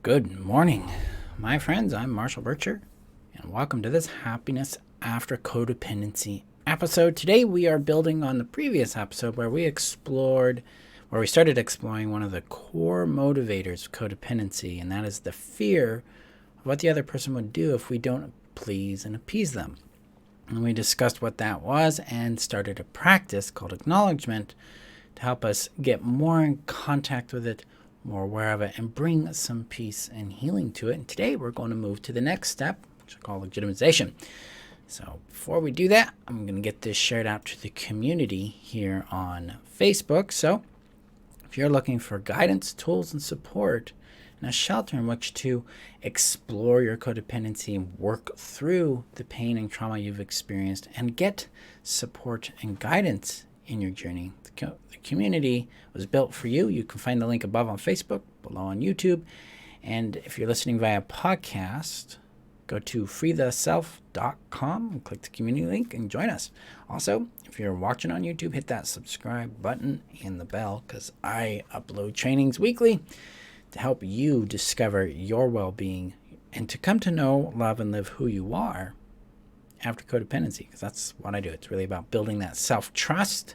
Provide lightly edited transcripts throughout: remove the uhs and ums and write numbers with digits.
Good morning, my friends. I'm Marshall Bircher, and welcome to this Happiness After Codependency episode. Today we are building on the previous episode where we started exploring one of the core motivators of codependency, and that is the fear of what the other person would do if we don't please and appease them. And we discussed what that was and started a practice called Acknowledgement to help us get more in contact with it, more aware of it, and bring some peace and healing to it. And today we're going to move to the next step, which I call Legitimization. So before we do that, I'm going to get this shared out to the community here on Facebook. So if you're looking for guidance, tools, and support, and a shelter in which to explore your codependency and work through the pain and trauma you've experienced and get support and guidance in your journey, the community was built for you. You can find the link above on Facebook, below on YouTube. And if you're listening via podcast, go to freetheself.com and click the community link and join us. Also, if you're watching on YouTube, hit that subscribe button and the bell, because I upload trainings weekly to help you discover your well-being and to come to know, love, and live who you are after codependency, because that's what I do. It's really about building that self-trust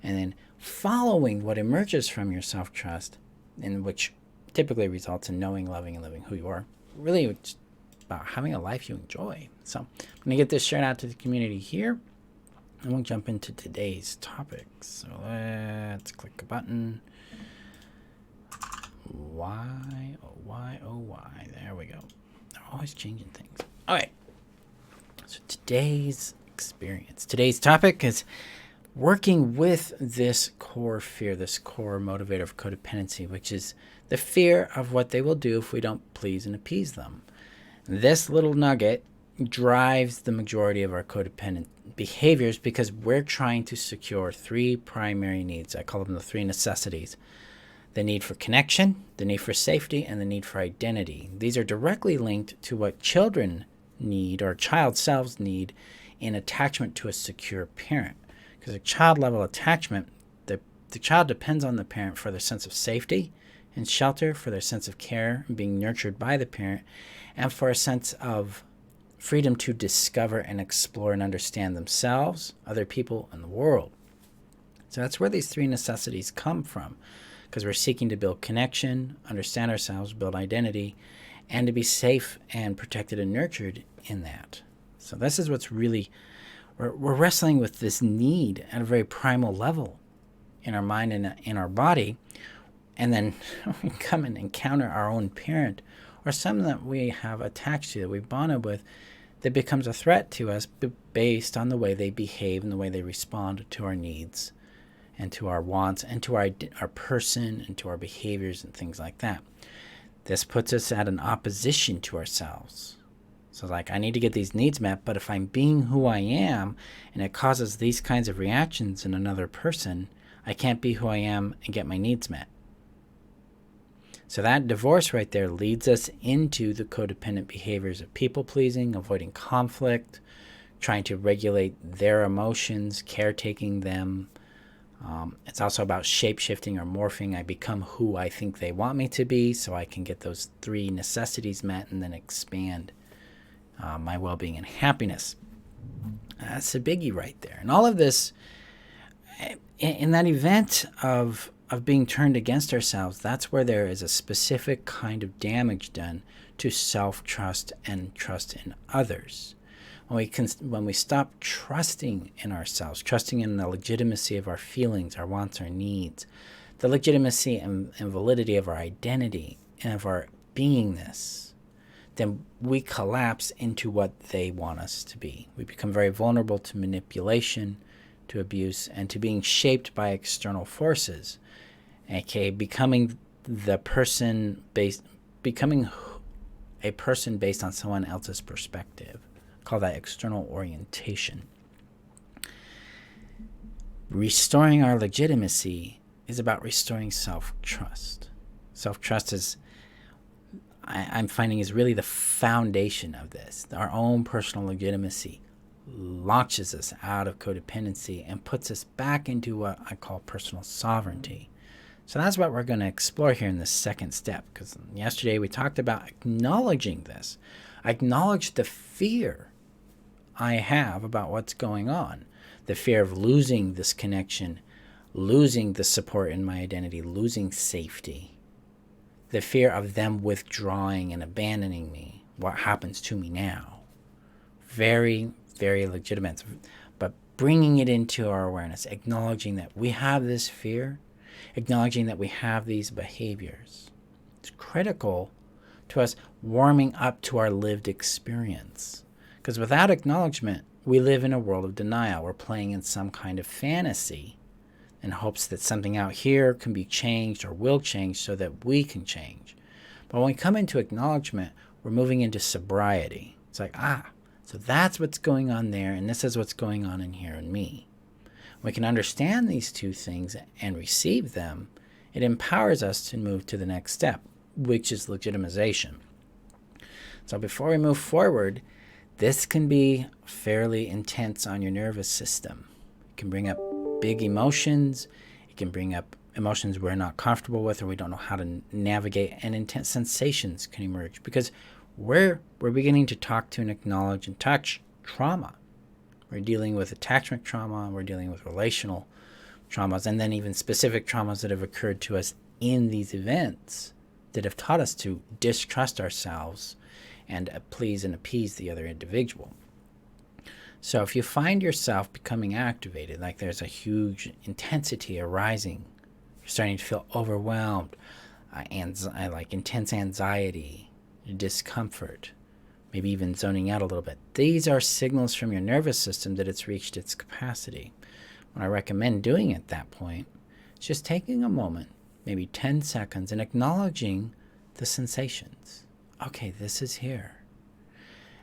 and then following what emerges from your self-trust, in which typically results in knowing, loving, and living who you are. Really, it's about having a life you enjoy. So I'm going to get this shared out to the community here, and we'll jump into today's topic. So let's click a button. Why, oh, why, oh, why. There we go. They're always changing things. All right. So today's topic is working with this core fear, this core motivator of codependency, which is the fear of what they will do if we don't please and appease them. This little nugget drives the majority of our codependent behaviors because we're trying to secure three primary needs. I call them the three necessities: the need for connection, the need for safety, and the need for identity. These are directly linked to what children need, or child selves need, in attachment to a secure parent. Because a child-level attachment, the child depends on the parent for their sense of safety and shelter, for their sense of care and being nurtured by the parent, and for a sense of freedom to discover and explore and understand themselves, other people, and the world. So that's where these three necessities come from, because we're seeking to build connection, understand ourselves, build identity, and to be safe and protected and nurtured in that. So this is what's really... We're wrestling with this need at a very primal level in our mind and in our body, and then we come and encounter our own parent or someone that we have attached to, that we've bonded with, that becomes a threat to us based on the way they behave and the way they respond to our needs and to our wants and to our person and to our behaviors and things like that. This puts us at an opposition to ourselves. So I need to get these needs met, but if I'm being who I am and it causes these kinds of reactions in another person, I can't be who I am and get my needs met. So that divorce right there leads us into the codependent behaviors of people-pleasing, avoiding conflict, trying to regulate their emotions, caretaking them. It's also about shape-shifting or morphing. I become who I think they want me to be so I can get those three necessities met and then expand my well-being and happiness. That's a biggie right there. And all of this, in that event of being turned against ourselves, that's where there is a specific kind of damage done to self-trust and trust in others. When we stop trusting in ourselves, trusting in the legitimacy of our feelings, our wants, our needs, the legitimacy and validity of our identity and of our beingness, then we collapse into what they want us to be. We become very vulnerable to manipulation, to abuse, and to being shaped by external forces, aka becoming a person based on someone else's perspective. Call that external orientation. Restoring our legitimacy is about restoring self-trust. Self-trust is, I'm finding, is really the foundation of this. Our own personal legitimacy launches us out of codependency and puts us back into what I call personal sovereignty. So that's what we're going to explore here in the second step, because yesterday we talked about acknowledging this. I acknowledge the fear I have about what's going on, the fear of losing this connection, losing the support in my identity, losing safety, the fear of them withdrawing and abandoning me. What happens to me now? Very, very legitimate. But bringing it into our awareness, acknowledging that we have this fear, acknowledging that we have these behaviors. It's critical to us warming up to our lived experience. Because without acknowledgement, we live in a world of denial. We're playing in some kind of fantasy in hopes that something out here can be changed or will change so that we can change. But when we come into acknowledgement, we're moving into sobriety. It's like, so that's what's going on there, and this is what's going on in here in me. We can understand these two things and receive them. It empowers us to move to the next step, which is legitimization. So before we move forward, this can be fairly intense on your nervous system. It can bring up big emotions. It can bring up emotions we're not comfortable with or we don't know how to navigate, and intense sensations can emerge because we're beginning to talk to and acknowledge and touch trauma. We're dealing with attachment trauma, we're dealing with relational traumas, and then even specific traumas that have occurred to us in these events that have taught us to distrust ourselves and please and appease the other individual. So if you find yourself becoming activated, like there's a huge intensity arising, you're starting to feel overwhelmed, like intense anxiety, discomfort, maybe even zoning out a little bit. These are signals from your nervous system that it's reached its capacity. What I recommend doing at that point is just taking a moment, maybe 10 seconds, and acknowledging the sensations. Okay, this is here.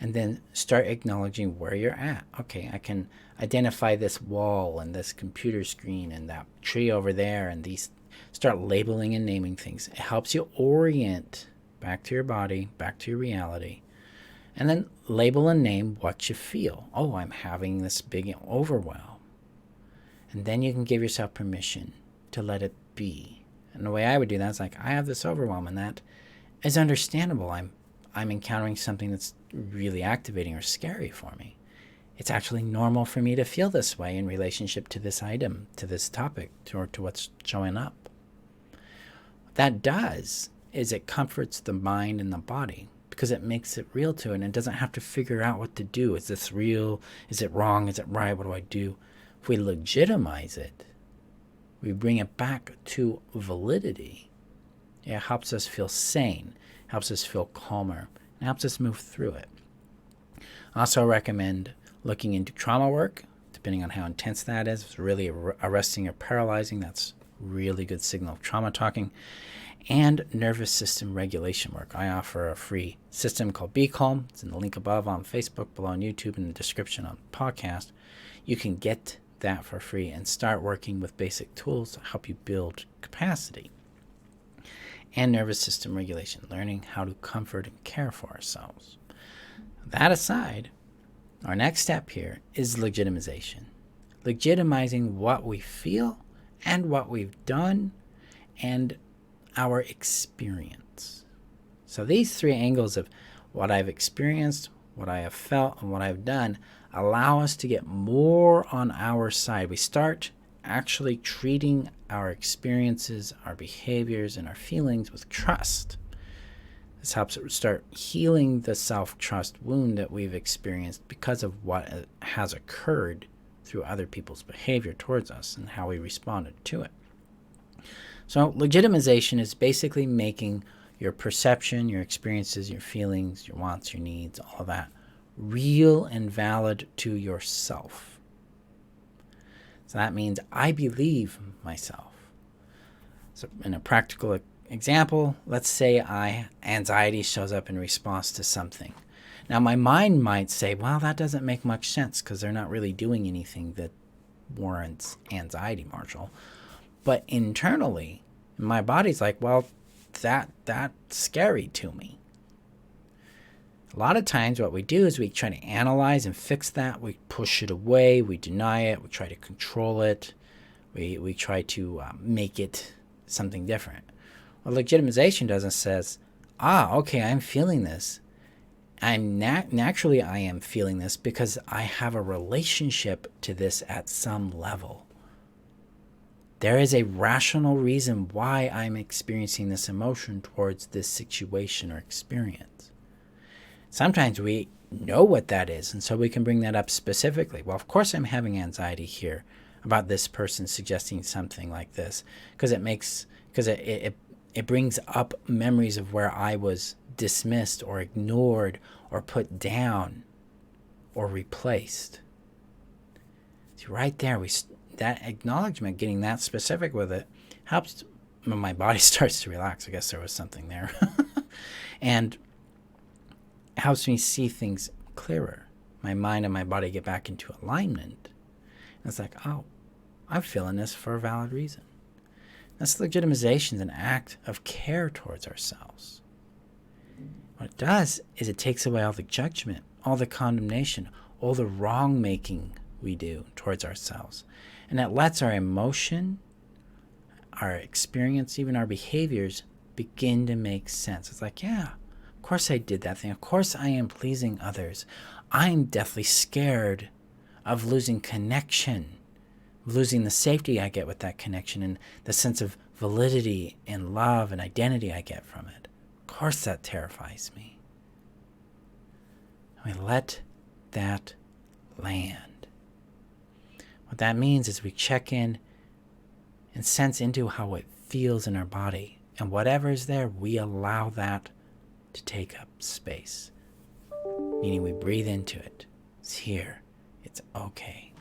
And then start acknowledging where you're at. Okay, I can identify this wall and this computer screen and that tree over there, and these. Start labeling and naming things. It helps you orient back to your body, back to your reality. And then label and name what you feel. Oh, I'm having this big overwhelm. And then you can give yourself permission to let it be. And the way I would do that is like, I have this overwhelm, and that is understandable. I'm encountering something that's really activating or scary for me. It's actually normal for me to feel this way in relationship to this item, to this topic, or to what's showing up. What that does is it comforts the mind and the body because it makes it real to it, and it doesn't have to figure out what to do. Is this real? Is it wrong? Is it right? What do I do? If we legitimize it, we bring it back to validity. It helps us feel sane, helps us feel calmer, and helps us move through it. I also recommend looking into trauma work, depending on how intense that is. If it's really arresting or paralyzing, that's really good signal of trauma talking. And nervous system regulation work. I offer a free system called Be Calm. It's in the link above on Facebook, below on YouTube, in the description on podcast. You can get that for free and start working with basic tools to help you build capacity. And nervous system regulation, learning how to comfort and care for ourselves. That aside, our next step here is legitimization. Legitimizing what we feel and what we've done and our experience. So these three angles of what I've experienced, what I have felt, and what I've done allow us to get more on our side. We start actually treating our experiences, our behaviors, and our feelings with trust. This helps it start healing the self-trust wound that we've experienced because of what has occurred through other people's behavior towards us and how we responded to it. So legitimization is basically making your perception, your experiences, your feelings, your wants, your needs, all of that real and valid to yourself. So that means I believe myself. So in a practical example, let's say anxiety shows up in response to something. Now my mind might say, well, that doesn't make much sense because they're not really doing anything that warrants anxiety, Marshall. But internally, my body's like, well, that's scary to me. A lot of times what we do is we try to analyze and fix that. We push it away. We deny it. We try to control it. We try to make it something different. What legitimization does is says, okay, I'm feeling this. Naturally I am feeling this because I have a relationship to this at some level. There is a rational reason why I'm experiencing this emotion towards this situation or experience. Sometimes we know what that is, and so we can bring that up specifically. Well, of course I'm having anxiety here about this person suggesting something like this, because it brings up memories of where I was dismissed or ignored or put down or replaced. See, right there, that acknowledgement, getting that specific with it, helps when my body starts to relax. I guess there was something there. And helps me see things clearer. My mind and my body get back into alignment. And it's like, I'm feeling this for a valid reason. That's legitimization, is an act of care towards ourselves. What it does is it takes away all the judgment, all the condemnation, all the wrong-making we do towards ourselves. And it lets our emotion, our experience, even our behaviors begin to make sense. It's like, yeah, of course I did that thing. Of course I am pleasing others. I'm deathly scared of losing connection, losing the safety I get with that connection and the sense of validity and love and identity I get from it. Of course that terrifies me. And we let that land. What that means is we check in and sense into how it feels in our body. And whatever is there, we allow that to take up space. Meaning we breathe into it. It's here. It's okay.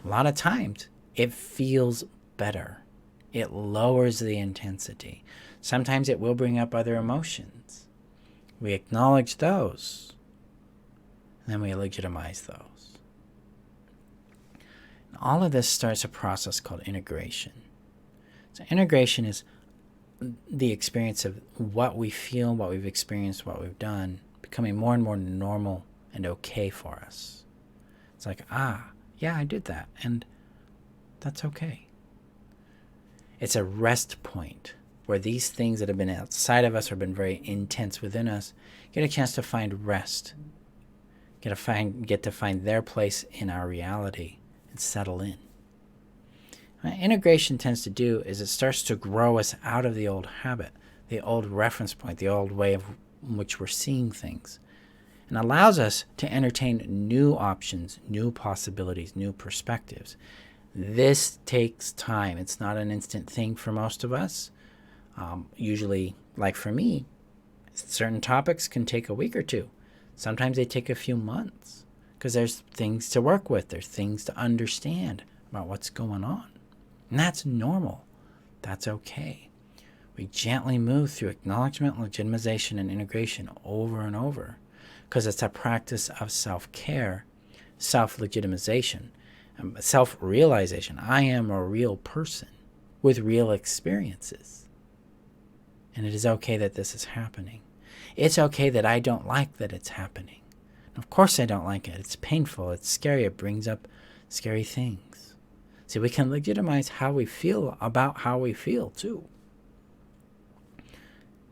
A lot of times, it feels better. It lowers the intensity. Sometimes it will bring up other emotions. We acknowledge those, and then we legitimize those. And all of this starts a process called integration. So integration is the experience of what we feel, what we've experienced, what we've done, becoming more and more normal and okay for us. It's like, yeah, I did that, and that's okay. It's a rest point where these things that have been outside of us or been very intense within us get a chance to find rest, get to find their place in our reality and settle in. What integration tends to do is it starts to grow us out of the old habit, the old reference point, the old way of which we're seeing things, and allows us to entertain new options, new possibilities, new perspectives. This takes time. It's not an instant thing for most of us. Usually, like for me, certain topics can take a week or two. Sometimes they take a few months because there's things to work with. There's things to understand about what's going on. And that's normal. That's okay. We gently move through acknowledgement, legitimization, and integration over and over because it's a practice of self-care, self-legitimization, self-realization. I am a real person with real experiences. And it is okay that this is happening. It's okay that I don't like that it's happening. Of course I don't like it. It's painful. It's scary. It brings up scary things. See, we can legitimize how we feel about how we feel, too.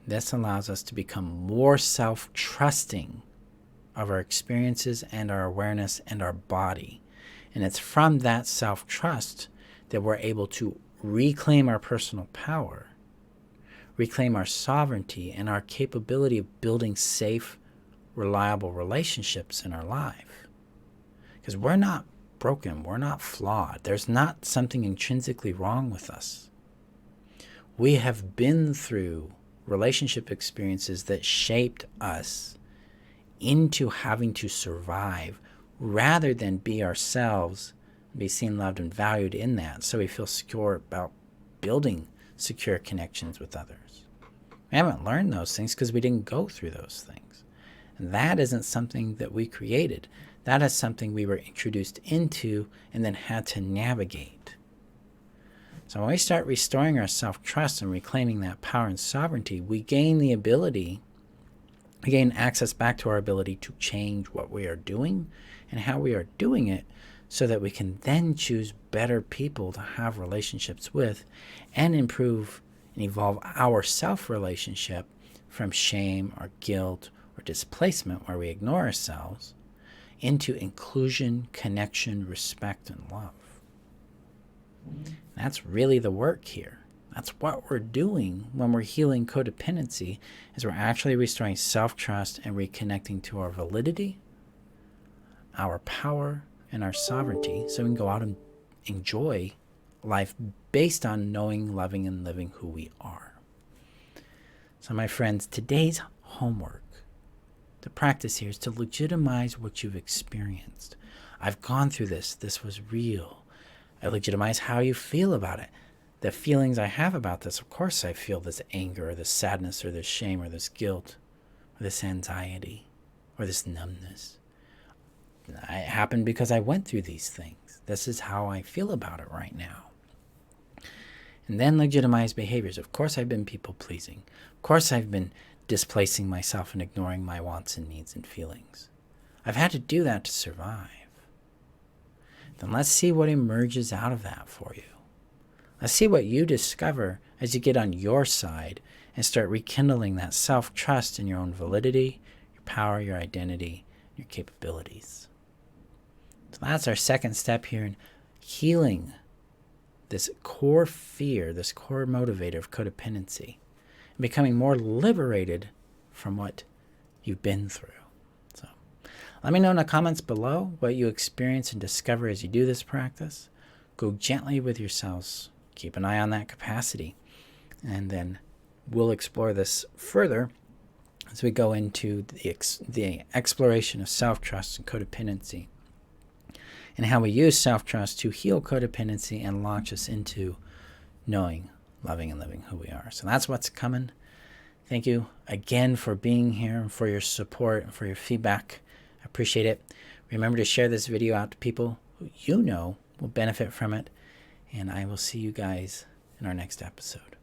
This allows us to become more self-trusting of our experiences and our awareness and our body. And it's from that self-trust that we're able to reclaim our personal power, reclaim our sovereignty and our capability of building safe, reliable relationships in our life. Because we're not broken, we're not flawed. There's not something intrinsically wrong with us. We have been through relationship experiences that shaped us into having to survive rather than be ourselves, be seen, loved, and valued in that, so we feel secure about building secure connections with others. We haven't learned those things because we didn't go through those things. And that isn't something that we created. That is something we were introduced into and then had to navigate. So when we start restoring our self-trust and reclaiming that power and sovereignty, we gain access back to our ability to change what we are doing and how we are doing it so that we can then choose better people to have relationships with and improve and evolve our self-relationship from shame or guilt or displacement, where we ignore ourselves, into inclusion, connection, respect, and love. That's really the work here. That's what we're doing when we're healing codependency, is we're actually restoring self-trust and reconnecting to our validity, our power, and our sovereignty, so we can go out and enjoy life based on knowing, loving, and living who we are. So my friends, today's homework, the practice here, is to legitimize what you've experienced. I've gone through this. This was real. I legitimize how you feel about it. The feelings I have about this, of course I feel this anger or this sadness or this shame or this guilt or this anxiety or this numbness. It happened because I went through these things. This is how I feel about it right now. And then legitimize behaviors. Of course I've been people-pleasing. Of course I've been displacing myself and ignoring my wants and needs and feelings. I've had to do that to survive. Then let's see what emerges out of that for you. Let's see what you discover as you get on your side and start rekindling that self-trust in your own validity, your power, your identity, your capabilities. So that's our second step here in healing this core fear, this core motivator of codependency, and becoming more liberated from what you've been through. So let me know in the comments below what you experience and discover as you do this practice. Go gently with yourselves. Keep an eye on that capacity. And then we'll explore this further as we go into the exploration of self-trust and codependency, and how we use self-trust to heal codependency and launch us into knowing, loving, and living who we are. So that's what's coming. Thank you again for being here and for your support and for your feedback. I appreciate it. Remember to share this video out to people who you know will benefit from it. And I will see you guys in our next episode.